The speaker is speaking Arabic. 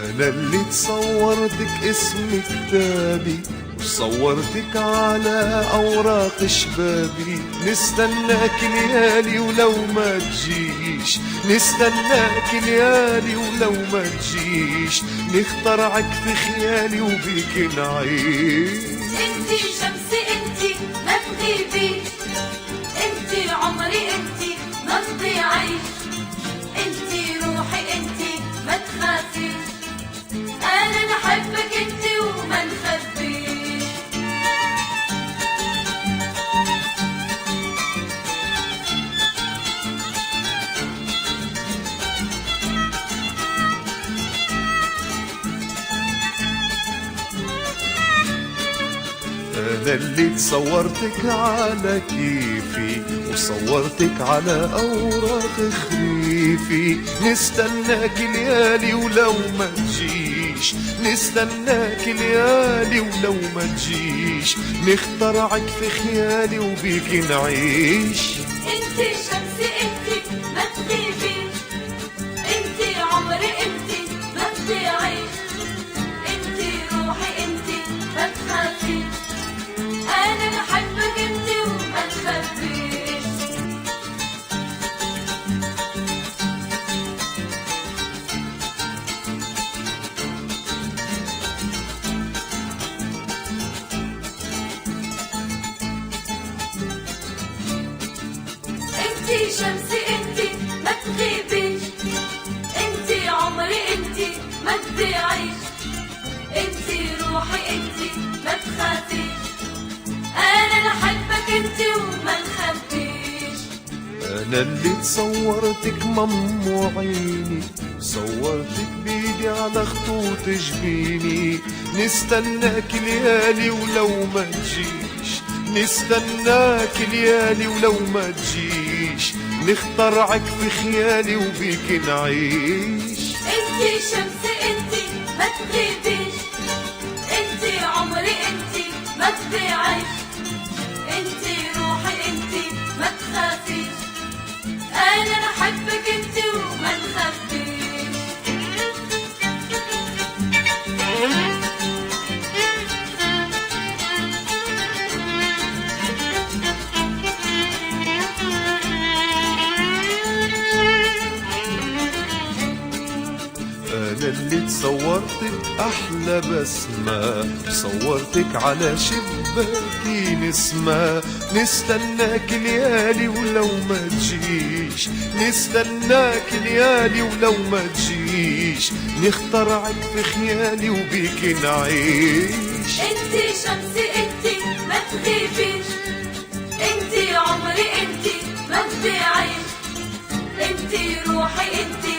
أنا اللي تصورتك اسم كتابي وصورتك على أوراق شبابي. نستناك ليالي ولو ما تجيش، نستناك ليالي ولو ما تجيش، نخترعك في خيالي وبيك نعيش. انتي شمسي انتي ما تغيبيش، انتي عمري انتي ما تضيعيش، انتي روحي انتي ما تخافيش، انا نحبك انتي وما نخبيش. أنا اللي تصورتك على كيفي وصورتك على أوراق خريفي. نستناك ليالي ولو ما تجيش، نستناك ليالي ولو ما تجيش، نخترعك في خيالي وبيك نعيش. انتي شمسي انتي ما تغيبيش، انتي عمري انتي ما تضيعيش، انتي روحي انتي ما تخافيش، انا نحبك انتي وما نخبيش. انتي شمسي انتي ما تغيبيش، انتي عمري انتي ما تضيعيش، انتي روحي انتي ما تخافيش، انا نحبك انتي وما نخبيش. أنا اللي تصورتك مم عيني، صورتك بيدي على خطوط جبيني. نستناك ليالي ولو ما تجيش، نستناك ليالي ولو ما تجيش، نخترعك في خيالي وبيك نعيش. انتي شمسي انتي ما تغيبيش، انتي عمري انتي ما تضيعيش، انتي روحي انتي ما تخافيش، انا نحبك انتي وما نخبيش. أنا اللي تصورتك أحلى بسمة، صورتك على شباكي نسمة. نستناك ليالي ولو ما تجيش، نستناك ليالي ولو ما تجيش، نخترعك في خيالي وبيك نعيش. انتي شمسي انتي ما تغيبيش، انتي عمري انتي ما تضيعيش، انتي روحي انتي